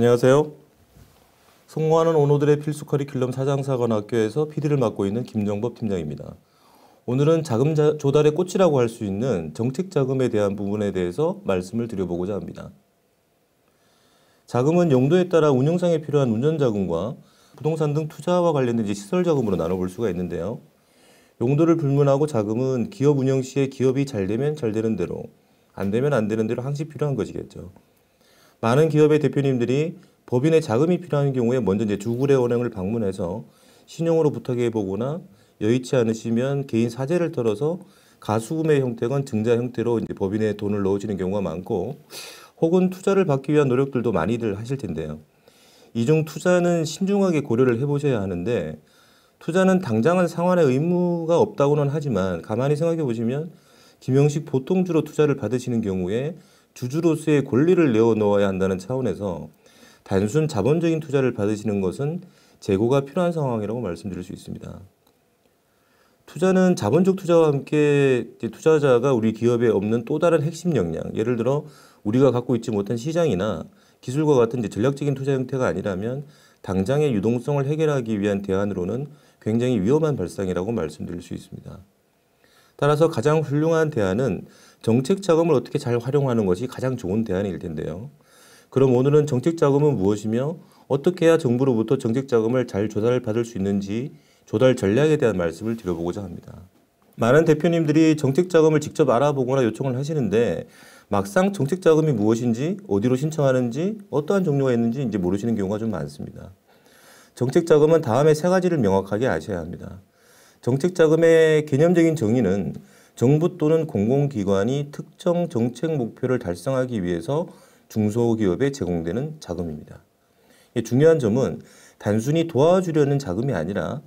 안녕하세요. 성공하는 오너들의 필수 커리큘럼 사장사관학교에서 PD를 맡고 있는 김정법 팀장입니다. 오늘은 자금 조달의 꽃이라고 할 수 있는 정책자금에 대한 부분에 대해서 말씀을 드려보고자 합니다. 자금은 용도에 따라 운영상에 필요한 운전자금과 부동산 등 투자와 관련된 시설자금으로 나눠볼 수가 있는데요. 용도를 불문하고 자금은 기업 운영 시에 기업이 잘 되면 잘 되는 대로, 안 되면 안 되는 대로 항시 필요한 것이겠죠. 많은 기업의 대표님들이 법인에 자금이 필요한 경우에 먼저 주구례은행을 방문해서 신용으로 부탁해보거나 여의치 않으시면 개인 사재를 털어서 가수금의 형태건 증자 형태로 법인에 돈을 넣어주는 경우가 많고, 혹은 투자를 받기 위한 노력들도 많이들 하실 텐데요. 이 중 투자는 신중하게 고려를 해보셔야 하는데, 투자는 당장은 상환의 의무가 없다고는 하지만 가만히 생각해 보시면 김영식 보통주로 투자를 받으시는 경우에 주주로서의 권리를 내어놓아야 한다는 차원에서 단순 자본적인 투자를 받으시는 것은 재고가 필요한 상황이라고 말씀드릴 수 있습니다. 투자는 자본적 투자와 함께 투자자가 우리 기업에 없는 또 다른 핵심 역량, 예를 들어 우리가 갖고 있지 못한 시장이나 기술과 같은 전략적인 투자 형태가 아니라면 당장의 유동성을 해결하기 위한 대안으로는 굉장히 위험한 발상이라고 말씀드릴 수 있습니다. 따라서 가장 훌륭한 대안은 정책 자금을 어떻게 잘 활용하는 것이 가장 좋은 대안일 텐데요. 그럼 오늘은 정책 자금은 무엇이며 어떻게 해야 정부로부터 정책 자금을 잘 조달받을 수 있는지 조달 전략에 대한 말씀을 드려보고자 합니다. 많은 대표님들이 정책 자금을 직접 알아보거나 요청을 하시는데 막상 정책 자금이 무엇인지, 어디로 신청하는지, 어떠한 종류가 있는지 모르시는 경우가 좀 많습니다. 정책 자금은 다음에 세 가지를 명확하게 아셔야 합니다. 정책 자금의 개념적인 정의는 정부 또는 공공기관이 특정 정책 목표를 달성하기 위해서 중소기업에 제공되는 자금입니다. 중요한 점은 단순히 도와주려는 자금이 아니라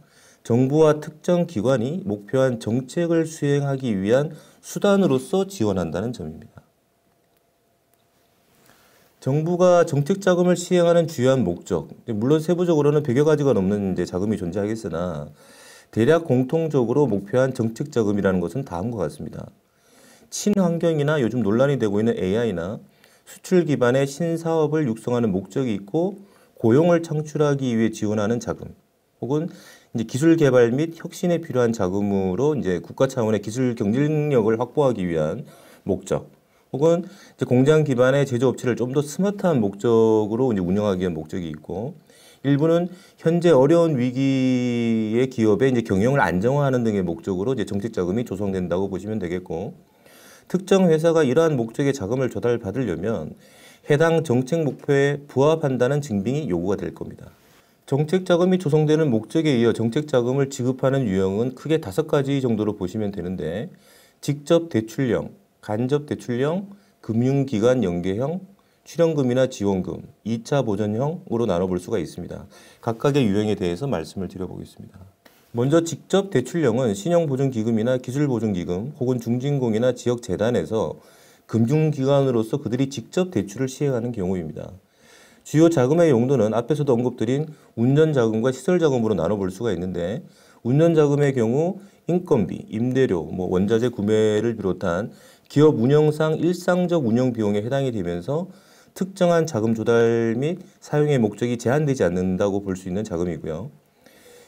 정부와 특정 기관이 목표한 정책을 수행하기 위한 수단으로서 지원한다는 점입니다. 정부가 정책 자금을 시행하는 주요한 목적, 물론 세부적으로는 100여 가지가 넘는 자금이 존재하겠으나 대략 공통적으로 목표한 정책 자금이라는 것은 다음과 같습니다. 친환경이나 요즘 논란이 되고 있는 AI나 수출 기반의 신사업을 육성하는 목적이 있고 고용을 창출하기 위해 지원하는 자금, 혹은 기술 개발 및 혁신에 필요한 자금으로 국가 차원의 기술 경쟁력을 확보하기 위한 목적, 혹은 공장 기반의 제조업체를 좀 더 스마트한 목적으로 운영하기 위한 목적이 있고, 일부는 현재 어려운 위기의 기업의 경영을 안정화하는 등의 목적으로 정책 자금이 조성된다고 보시면 되겠고, 특정 회사가 이러한 목적의 자금을 조달받으려면 해당 정책 목표에 부합한다는 증빙이 요구가 될 겁니다. 정책 자금이 조성되는 목적에 이어 정책 자금을 지급하는 유형은 크게 5가지 정도로 보시면 되는데, 직접 대출형, 간접 대출형, 금융기관 연계형, 출연금이나 지원금, 2차 보전형으로 나눠볼 수가 있습니다. 각각의 유형에 대해서 말씀을 드려보겠습니다. 먼저 직접 대출형은 신용보증기금이나 기술보증기금 혹은 중진공이나 지역재단에서 금융기관으로서 그들이 직접 대출을 시행하는 경우입니다. 주요 자금의 용도는 앞에서도 언급드린 운전자금과 시설자금으로 나눠볼 수가 있는데, 운전자금의 경우 인건비, 임대료, 원자재 구매를 비롯한 기업 운영상 일상적 운영 비용에 해당이 되면서 특정한 자금 조달 및 사용의 목적이 제한되지 않는다고 볼 수 있는 자금이고요.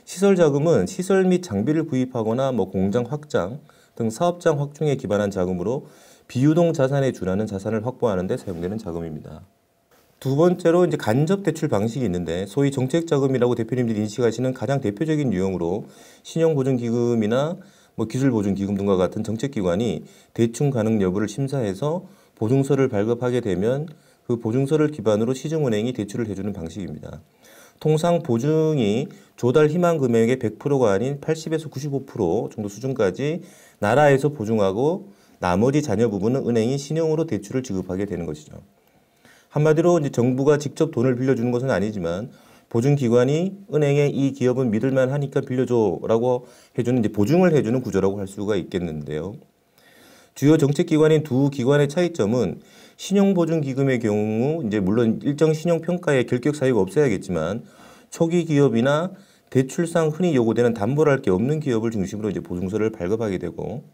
시설자금은 시설 및 장비를 구입하거나 공장 확장 등 사업장 확충에 기반한 자금으로 비유동 자산에 준하는 자산을 확보하는 데 사용되는 자금입니다. 두 번째로 간접 대출 방식이 있는데, 소위 정책자금이라고 대표님들이 인식하시는 가장 대표적인 유형으로 신용보증기금이나 기술보증기금 등과 같은 정책기관이 대충 가능 여부를 심사해서 보증서를 발급하게 되면 그 보증서를 기반으로 시중은행이 대출을 해주는 방식입니다. 통상 보증이 조달 희망 금액의 100%가 아닌 80에서 95% 정도 수준까지 나라에서 보증하고 나머지 잔여 부분은 은행이 신용으로 대출을 지급하게 되는 것이죠. 한마디로 정부가 직접 돈을 빌려주는 것은 아니지만 보증기관이 은행에 이 기업은 믿을만 하니까 빌려줘라고 해주는 보증을 해주는 구조라고 할 수가 있겠는데요. 주요 정책기관인 두 기관의 차이점은 신용보증기금의 경우 물론 일정 신용평가에 결격 사유가 없어야겠지만 초기 기업이나 대출상 흔히 요구되는 담보를 할 게 없는 기업을 중심으로 보증서를 발급하게 되고,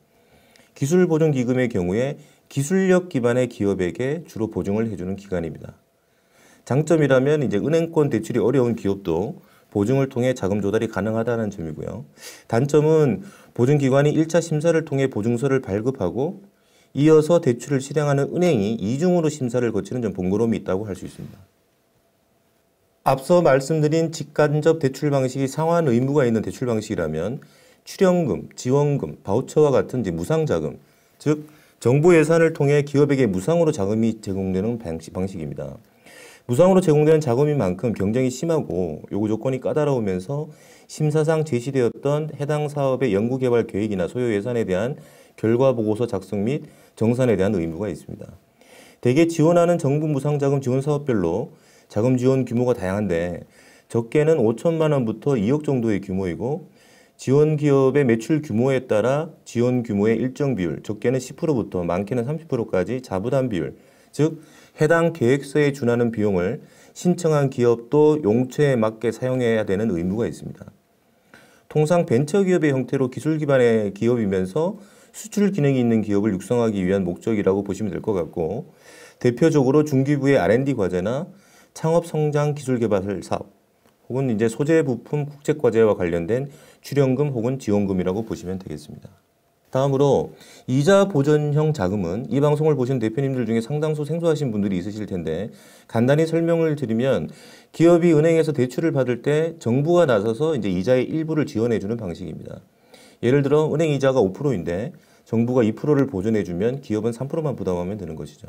기술보증기금의 경우에 기술력 기반의 기업에게 주로 보증을 해주는 기관입니다. 장점이라면 이제 은행권 대출이 어려운 기업도 보증을 통해 자금 조달이 가능하다는 점이고요. 단점은 보증기관이 1차 심사를 통해 보증서를 발급하고 이어서 대출을 실행하는 은행이 이중으로 심사를 거치는 좀 번거로움이 있다고 할 수 있습니다. 앞서 말씀드린 직간접 대출 방식이 상환 의무가 있는 대출 방식이라면 출연금, 지원금, 바우처와 같은 이제 무상자금, 즉 정부 예산을 통해 기업에게 무상으로 자금이 제공되는 방식입니다. 무상으로 제공되는 자금인 만큼 경쟁이 심하고 요구 조건이 까다로우면서 심사상 제시되었던 해당 사업의 연구개발 계획이나 소요 예산에 대한 결과보고서 작성 및 정산에 대한 의무가 있습니다. 대개 지원하는 정부 무상자금 지원 사업별로 자금 지원 규모가 다양한데 적게는 5천만 원부터 2억 정도의 규모이고 지원 기업의 매출 규모에 따라 지원 규모의 일정 비율, 적게는 10%부터 많게는 30%까지 자부담 비율, 즉 해당 계획서에 준하는 비용을 신청한 기업도 용처에 맞게 사용해야 되는 의무가 있습니다. 통상 벤처기업의 형태로 기술 기반의 기업이면서 수출 기능이 있는 기업을 육성하기 위한 목적이라고 보시면 될 것 같고 대표적으로 중기부의 R&D 과제나 창업 성장 기술 개발 사업 혹은 이제 소재 부품 국제 과제와 관련된 출연금 혹은 지원금이라고 보시면 되겠습니다. 다음으로 이자 보전형 자금은 이 방송을 보신 대표님들 중에 상당수 생소하신 분들이 있으실 텐데 간단히 설명을 드리면 기업이 은행에서 대출을 받을 때 정부가 나서서 이제 이자의 일부를 지원해 주는 방식입니다. 예를 들어 은행 이자가 5%인데 정부가 2%를 보전해 주면 기업은 3%만 부담하면 되는 것이죠.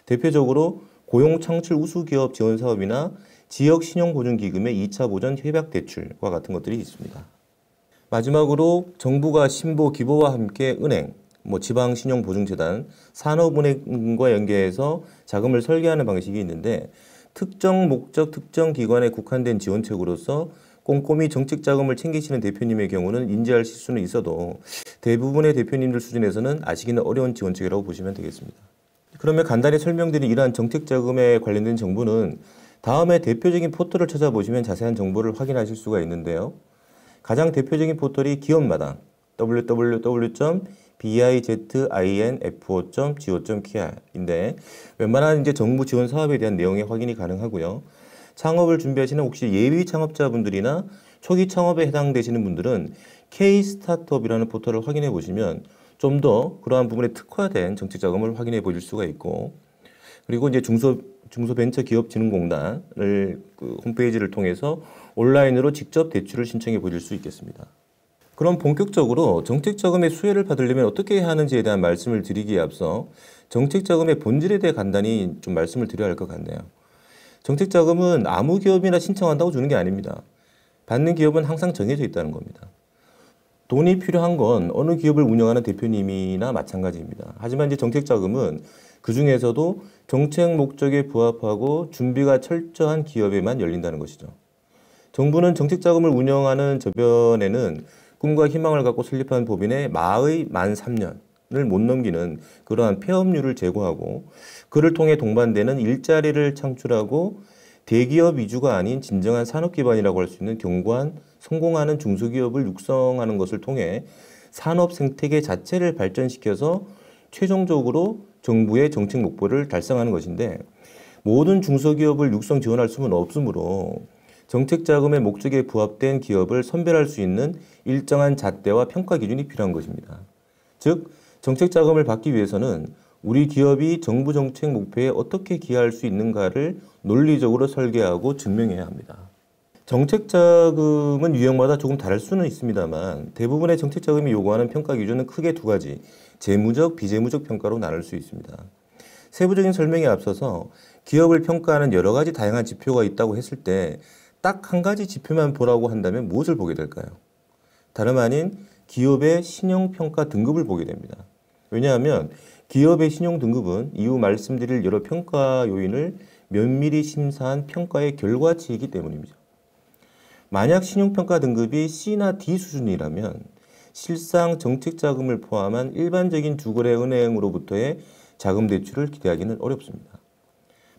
대표적으로 고용창출 우수기업 지원 사업이나 지역신용보증기금의 2차 보전 협약대출과 같은 것들이 있습니다. 마지막으로 정부가 신보 기보와 함께 은행, 지방신용보증재단, 산업은행과 연계해서 자금을 설계하는 방식이 있는데 특정 목적, 특정 기관에 국한된 지원책으로서 꼼꼼히 정책 자금을 챙기시는 대표님의 경우는 인지할 실수는 있어도 대부분의 대표님들 수준에서는 아시기는 어려운 지원책이라고 보시면 되겠습니다. 그러면 간단히 설명드린 이러한 정책 자금에 관련된 정보는 다음에 대표적인 포털을 찾아보시면 자세한 정보를 확인하실 수가 있는데요. 가장 대표적인 포털이 기업마당 www.bizinfo.go.kr인데 웬만한 이제 정부 지원 사업에 대한 내용의 확인이 가능하고요. 창업을 준비하시는 혹시 예비 창업자분들이나 초기 창업에 해당되시는 분들은 K-스타트업이라는 포털을 확인해 보시면 좀 더 그러한 부분에 특화된 정책 자금을 확인해 보실 수가 있고 그리고 이제 중소벤처기업진흥공단을 홈페이지를 통해서 온라인으로 직접 대출을 신청해 보실 수 있겠습니다. 그럼 본격적으로 정책자금의 수혜를 받으려면 어떻게 해야 하는지에 대한 말씀을 드리기에 앞서 정책자금의 본질에 대해 간단히 좀 말씀을 드려야 할 것 같네요. 정책자금은 아무 기업이나 신청한다고 주는 게 아닙니다. 받는 기업은 항상 정해져 있다는 겁니다. 돈이 필요한 건 어느 기업을 운영하는 대표님이나 마찬가지입니다. 하지만 이제 정책자금은 그 중에서도 정책 목적에 부합하고 준비가 철저한 기업에만 열린다는 것이죠. 정부는 정책자금을 운영하는 저변에는 꿈과 희망을 갖고 설립한 법인의 마의 만 3년을 못 넘기는 그러한 폐업률을 제고하고 그를 통해 동반되는 일자리를 창출하고 대기업 위주가 아닌 진정한 산업 기반이라고 할 수 있는 견고한 성공하는 중소기업을 육성하는 것을 통해 산업 생태계 자체를 발전시켜서 최종적으로 정부의 정책 목표를 달성하는 것인데 모든 중소기업을 육성 지원할 수는 없으므로 정책 자금의 목적에 부합된 기업을 선별할 수 있는 일정한 잣대와 평가 기준이 필요한 것입니다. 즉 정책 자금을 받기 위해서는 우리 기업이 정부 정책 목표에 어떻게 기여할 수 있는가를 논리적으로 설계하고 증명해야 합니다. 정책 자금은 유형마다 조금 다를 수는 있습니다만 대부분의 정책 자금이 요구하는 평가 기준은 크게 두 가지, 재무적, 비재무적 평가로 나눌 수 있습니다. 세부적인 설명에 앞서서 기업을 평가하는 여러 가지 다양한 지표가 있다고 했을 때 딱 한 가지 지표만 보라고 한다면 무엇을 보게 될까요? 다름 아닌 기업의 신용평가 등급을 보게 됩니다. 왜냐하면 기업의 신용등급은 이후 말씀드릴 여러 평가 요인을 면밀히 심사한 평가의 결과치이기 때문입니다. 만약 신용평가 등급이 C나 D 수준이라면 실상 정책자금을 포함한 일반적인 주거래 은행으로부터의 자금 대출을 기대하기는 어렵습니다.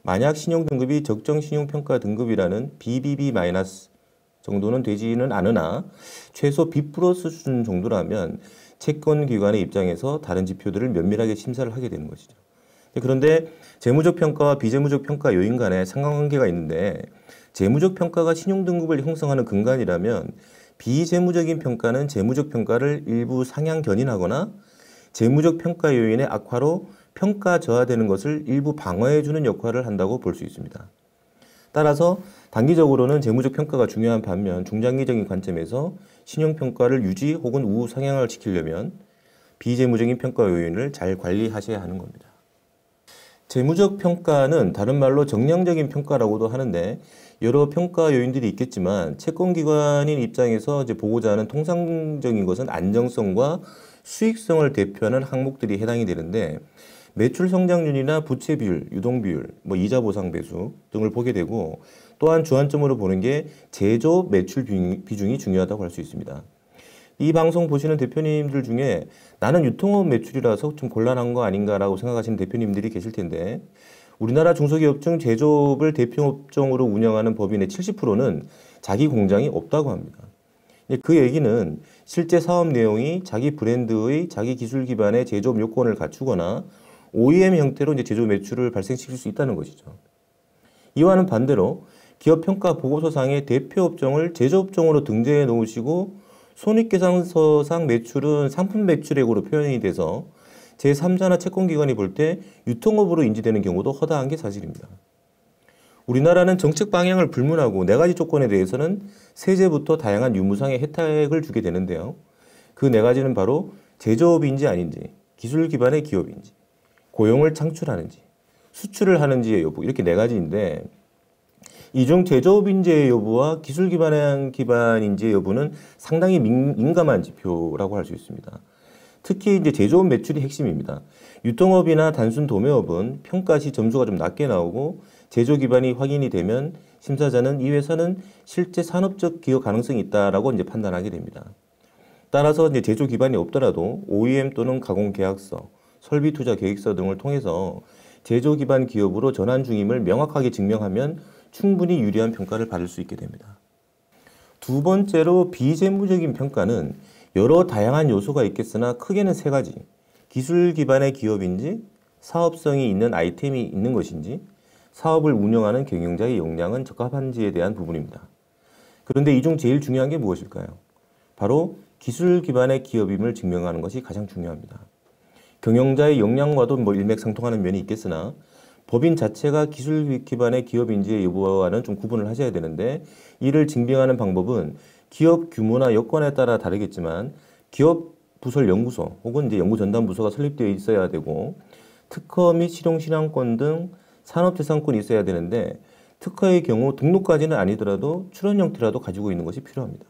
만약 신용등급이 적정 신용평가 등급이라는 BBB- 정도는 되지는 않으나 최소 B+ 수준 정도라면 채권기관의 입장에서 다른 지표들을 면밀하게 심사를 하게 되는 것이죠. 그런데 재무적 평가와 비재무적 평가 요인 간에 상관관계가 있는데 재무적 평가가 신용등급을 형성하는 근간이라면 비재무적인 평가는 재무적 평가를 일부 상향 견인하거나 재무적 평가 요인의 악화로 평가 저하되는 것을 일부 방어해주는 역할을 한다고 볼 수 있습니다. 따라서 단기적으로는 재무적 평가가 중요한 반면 중장기적인 관점에서 신용평가를 유지 혹은 우상향을 시키려면 비재무적인 평가 요인을 잘 관리하셔야 하는 겁니다. 재무적 평가는 다른 말로 정량적인 평가라고도 하는데 여러 평가 요인들이 있겠지만 채권기관인 입장에서 보고자 하는 통상적인 것은 안정성과 수익성을 대표하는 항목들이 해당이 되는데 매출 성장률이나 부채 비율, 유동 비율, 이자 보상 배수 등을 보게 되고 또한 주안점으로 보는 게 제조 매출 비중이 중요하다고 할 수 있습니다. 이 방송 보시는 대표님들 중에 나는 유통업 매출이라서 좀 곤란한 거 아닌가라고 생각하시는 대표님들이 계실 텐데 우리나라 중소기업 중 제조업을 대표업종으로 운영하는 법인의 70%는 자기 공장이 없다고 합니다. 그 얘기는 실제 사업 내용이 자기 브랜드의 자기 기술 기반의 제조업 요건을 갖추거나 OEM 형태로 제조 매출을 발생시킬 수 있다는 것이죠. 이와는 반대로 기업 평가 보고서상의 대표 업종을 제조업종으로 등재해 놓으시고 손익계산서상 매출은 상품 매출액으로 표현이 돼서 제3자나 채권기관이 볼 때 유통업으로 인지되는 경우도 허다한 게 사실입니다. 우리나라는 정책 방향을 불문하고 4가지 조건에 대해서는 세제부터 다양한 유무상의 혜택을 주게 되는데요. 그 4가지는 바로 제조업인지 아닌지, 기술 기반의 기업인지, 고용을 창출하는지, 수출을 하는지의 여부 이렇게 4가지인데 이 중 제조업인지의 여부와 기술 기반인지의 여부는 상당히 민감한 지표라고 할 수 있습니다. 특히 제조업 매출이 핵심입니다. 유통업이나 단순 도매업은 평가 시 점수가 좀 낮게 나오고 제조 기반이 확인이 되면 심사자는 이 회사는 실제 산업적 기여 가능성이 있다라고 판단하게 됩니다. 따라서 제조 기반이 없더라도 OEM 또는 가공 계약서, 설비 투자 계획서 등을 통해서 제조 기반 기업으로 전환 중임을 명확하게 증명하면 충분히 유리한 평가를 받을 수 있게 됩니다. 두 번째로 비재무적인 평가는 여러 다양한 요소가 있겠으나 크게는 3가지. 기술 기반의 기업인지, 사업성이 있는 아이템이 있는 것인지, 사업을 운영하는 경영자의 역량은 적합한지에 대한 부분입니다. 그런데 이 중 제일 중요한 게 무엇일까요? 바로 기술 기반의 기업임을 증명하는 것이 가장 중요합니다. 경영자의 역량과도 일맥상통하는 면이 있겠으나 법인 자체가 기술 기반의 기업인지의 여부와는 좀 구분을 하셔야 되는데 이를 증빙하는 방법은 기업 규모나 여건에 따라 다르겠지만 기업 부설 연구소 혹은 연구전담부서가 설립되어 있어야 되고 특허 및 실용신앙권 등 산업재산권이 있어야 되는데 특허의 경우 등록까지는 아니더라도 출원 형태라도 가지고 있는 것이 필요합니다.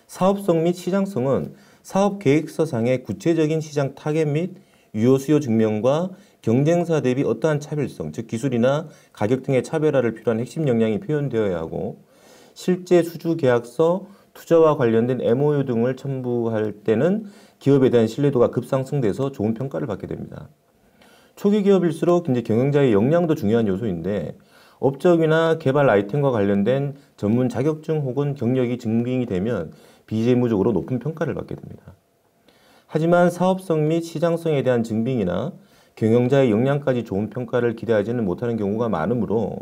사업성 및 시장성은 사업계획서상의 구체적인 시장 타겟 및 유효 수요 증명과 경쟁사 대비 어떠한 차별성, 즉 기술이나 가격 등의 차별화를 필요한 핵심 역량이 표현되어야 하고 실제 수주 계약서, 투자와 관련된 MOU 등을 첨부할 때는 기업에 대한 신뢰도가 급상승돼서 좋은 평가를 받게 됩니다. 초기 기업일수록 경영자의 역량도 중요한 요소인데 업적이나 개발 아이템과 관련된 전문 자격증 혹은 경력이 증빙이 되면 비재무적으로 높은 평가를 받게 됩니다. 하지만 사업성 및 시장성에 대한 증빙이나 경영자의 역량까지 좋은 평가를 기대하지는 못하는 경우가 많으므로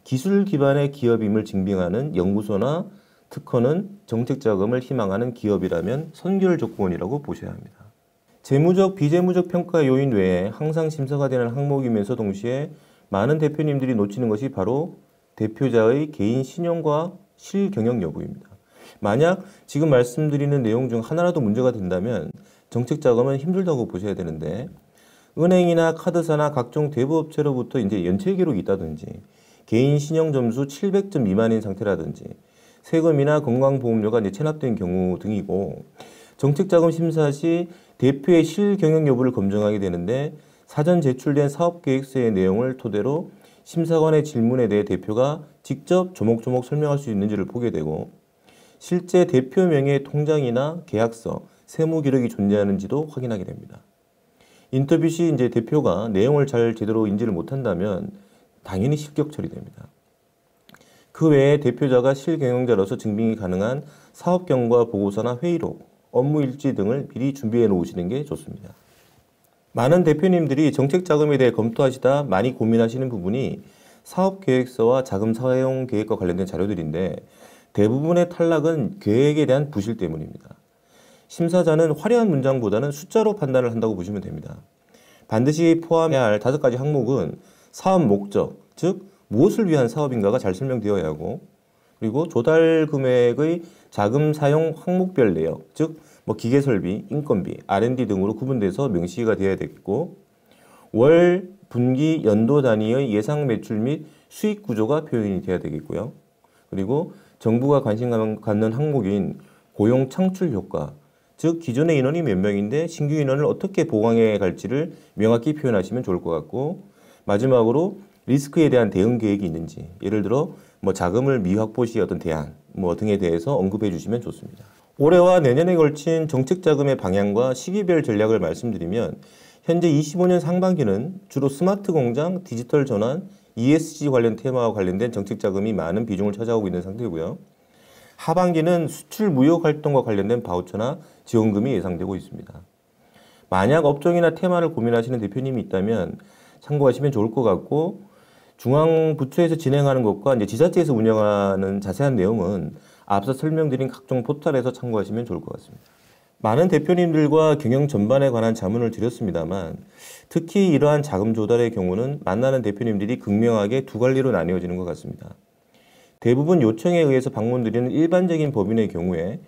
기술 기반의 기업임을 증빙하는 연구소나 특허는 정책 자금을 희망하는 기업이라면 선결 조건이라고 보셔야 합니다. 재무적, 비재무적 평가 요인 외에 항상 심사가 되는 항목이면서 동시에 많은 대표님들이 놓치는 것이 바로 대표자의 개인 신용과 실경영 여부입니다. 만약 지금 말씀드리는 내용 중 하나라도 문제가 된다면 정책 자금은 힘들다고 보셔야 되는데 은행이나 카드사나 각종 대부업체로부터 연체 기록이 있다든지 개인 신용 점수 700점 미만인 상태라든지 세금이나 건강보험료가 체납된 경우 등이고 정책자금 심사 시 대표의 실경영 여부를 검증하게 되는데 사전 제출된 사업계획서의 내용을 토대로 심사관의 질문에 대해 대표가 직접 조목조목 설명할 수 있는지를 보게 되고 실제 대표 명의의 통장이나 계약서, 세무 기록이 존재하는지도 확인하게 됩니다. 인터뷰 시 대표가 내용을 잘 제대로 인지를 못한다면 당연히 실격 처리됩니다. 그 외에 대표자가 실경영자로서 증빙이 가능한 사업경과 보고서나 회의록, 업무 일지 등을 미리 준비해 놓으시는 게 좋습니다. 많은 대표님들이 정책 자금에 대해 검토하시다 많이 고민하시는 부분이 사업계획서와 자금 사용 계획과 관련된 자료들인데 대부분의 탈락은 계획에 대한 부실 때문입니다. 심사자는 화려한 문장보다는 숫자로 판단을 한다고 보시면 됩니다. 반드시 포함해야 할 5가지 항목은 사업 목적, 즉 무엇을 위한 사업인가가 잘 설명되어야 하고, 그리고 조달 금액의 자금 사용 항목별 내역, 즉 기계 설비, 인건비, R&D 등으로 구분돼서 명시가 되어야 되겠고, 월, 분기, 연도 단위의 예상 매출 및 수익 구조가 표현이 되어야 되겠고요. 그리고 정부가 관심 갖는 항목인 고용 창출 효과, 즉 기존의 인원이 몇 명인데 신규 인원을 어떻게 보강해 갈지를 명확히 표현하시면 좋을 것 같고, 마지막으로 리스크에 대한 대응 계획이 있는지, 예를 들어 자금을 미확보 시 어떤 대안 등에 대해서 언급해 주시면 좋습니다. 올해와 내년에 걸친 정책 자금의 방향과 시기별 전략을 말씀드리면, 현재 25년 상반기는 주로 스마트 공장, 디지털 전환, ESG 관련 테마와 관련된 정책 자금이 많은 비중을 차지하고 있는 상태고요. 하반기는 수출 무역 활동과 관련된 바우처나 지원금이 예상되고 있습니다. 만약 업종이나 테마를 고민하시는 대표님이 있다면 참고하시면 좋을 것 같고, 중앙부처에서 진행하는 것과 지자체에서 운영하는 자세한 내용은 앞서 설명드린 각종 포털에서 참고하시면 좋을 것 같습니다. 많은 대표님들과 경영 전반에 관한 자문을 드렸습니다만, 특히 이러한 자금 조달의 경우는 만나는 대표님들이 극명하게 두 갈래로 나뉘어지는 것 같습니다. 대부분 요청에 의해서 방문드리는 일반적인 법인의 경우에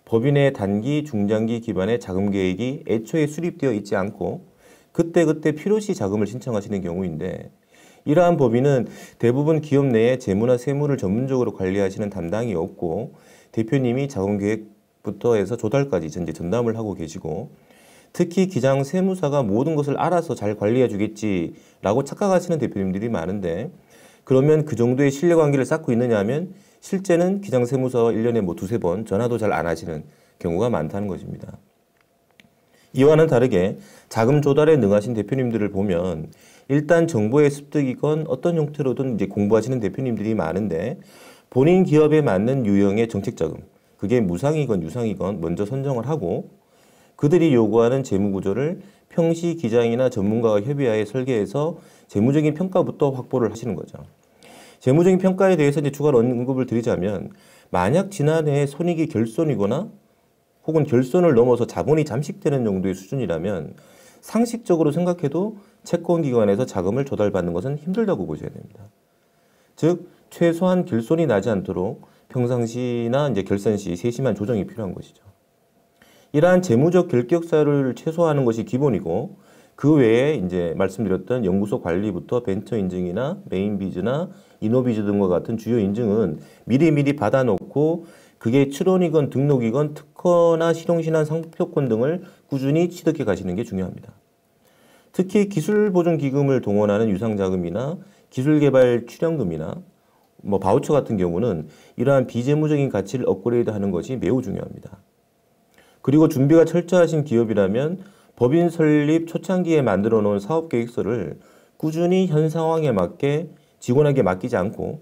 법인의 단기, 중장기 기반의 자금 계획이 애초에 수립되어 있지 않고 그때그때 필요시 자금을 신청하시는 경우인데, 이러한 법인은 대부분 기업 내에 재무나 세무를 전문적으로 관리하시는 담당이 없고 대표님이 자금계획부터 해서 조달까지 전담을 하고 계시고, 특히 기장 세무사가 모든 것을 알아서 잘 관리해 주겠지라고 착각하시는 대표님들이 많은데, 그러면 그 정도의 신뢰관계를 쌓고 있느냐 하면 실제는 기장 세무사와 1년에 두세 번 전화도 잘 안 하시는 경우가 많다는 것입니다. 이와는 다르게 자금 조달에 능하신 대표님들을 보면 일단 정보의 습득이건 어떤 형태로든 공부하시는 대표님들이 많은데, 본인 기업에 맞는 유형의 정책 자금, 그게 무상이건 유상이건 먼저 선정을 하고 그들이 요구하는 재무 구조를 평시 기장이나 전문가와 협의하에 설계해서 재무적인 평가부터 확보를 하시는 거죠. 재무적인 평가에 대해서 추가로 언급을 드리자면, 만약 지난해 손익이 결손이거나 혹은 결손을 넘어서 자본이 잠식되는 정도의 수준이라면 상식적으로 생각해도 채권기관에서 자금을 조달받는 것은 힘들다고 보셔야 됩니다. 즉 최소한 결손이 나지 않도록 평상시나 결산 시 세심한 조정이 필요한 것이죠. 이러한 재무적 결격사를 최소화하는 것이 기본이고, 그 외에 말씀드렸던 연구소 관리부터 벤처 인증이나 메인비즈나 이노비즈 등과 같은 주요 인증은 미리 받아놓고 그게 출원이건 등록이건 특허나 실용신한 상표권 등을 꾸준히 취득해 가시는 게 중요합니다. 특히 기술보존기금을 동원하는 유상자금이나 기술개발 출연금이나 바우처 같은 경우는 이러한 비재무적인 가치를 업그레이드하는 것이 매우 중요합니다. 그리고 준비가 철저하신 기업이라면 법인 설립 초창기에 만들어 놓은 사업계획서를 꾸준히 현 상황에 맞게 직원에게 맡기지 않고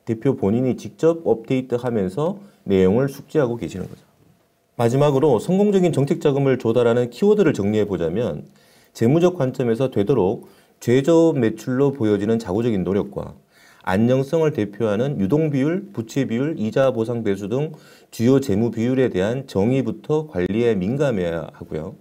대표 본인이 직접 업데이트하면서 내용을 숙지하고 계시는 거죠. 마지막으로 성공적인 정책 자금을 조달하는 키워드를 정리해 보자면, 재무적 관점에서 되도록 최저 매출로 보여지는 자구적인 노력과 안정성을 대표하는 유동비율, 부채비율, 이자 보상 배수 등 주요 재무 비율에 대한 정의부터 관리에 민감해야 하고요.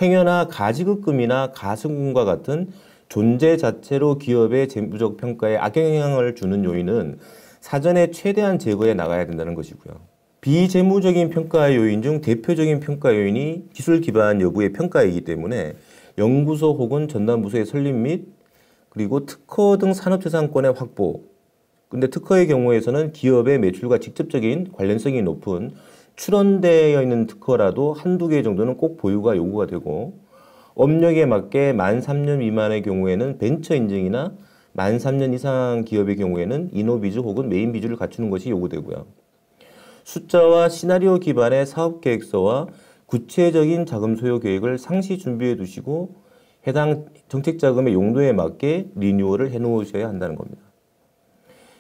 행여나 가지급금이나 가승금과 같은 존재 자체로 기업의 재무적 평가에 악영향을 주는 요인은 사전에 최대한 제거해 나가야 된다는 것이고요. 비재무적인 평가 요인 중 대표적인 평가 요인이 기술 기반 여부의 평가이기 때문에 연구소 혹은 전담부서의 설립 및 그리고 특허 등 산업재산권의 확보, 근데 특허의 경우에서는 기업의 매출과 직접적인 관련성이 높은 출원되어 있는 특허라도 한두 개 정도는 꼭 보유가 요구가 되고, 업력에 맞게 만 3년 미만의 경우에는 벤처 인증이나 만 3년 이상 기업의 경우에는 이노비즈 혹은 메인비즈를 갖추는 것이 요구되고요. 숫자와 시나리오 기반의 사업계획서와 구체적인 자금 소요 계획을 상시 준비해 두시고 해당 정책자금의 용도에 맞게 리뉴얼을 해놓으셔야 한다는 겁니다.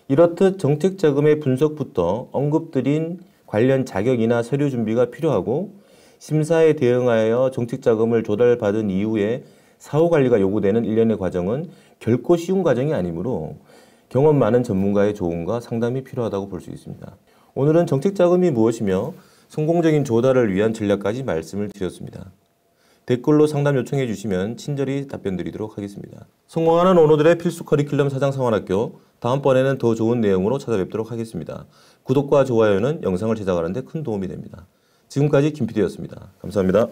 이렇듯 정책자금의 분석부터 언급드린 관련 자격이나 서류 준비가 필요하고, 심사에 대응하여 정책자금을 조달받은 이후에 사후 관리가 요구되는 일련의 과정은 결코 쉬운 과정이 아니므로 경험 많은 전문가의 조언과 상담이 필요하다고 볼 수 있습니다. 오늘은 정책 자금이 무엇이며 성공적인 조달을 위한 전략까지 말씀을 드렸습니다. 댓글로 상담 요청해 주시면 친절히 답변 드리도록 하겠습니다. 성공하는 오너들의 필수 커리큘럼 사장상환학교, 다음번에는 더 좋은 내용으로 찾아뵙도록 하겠습니다. 구독과 좋아요는 영상을 제작하는 데 큰 도움이 됩니다. 지금까지 김PD였습니다. 감사합니다.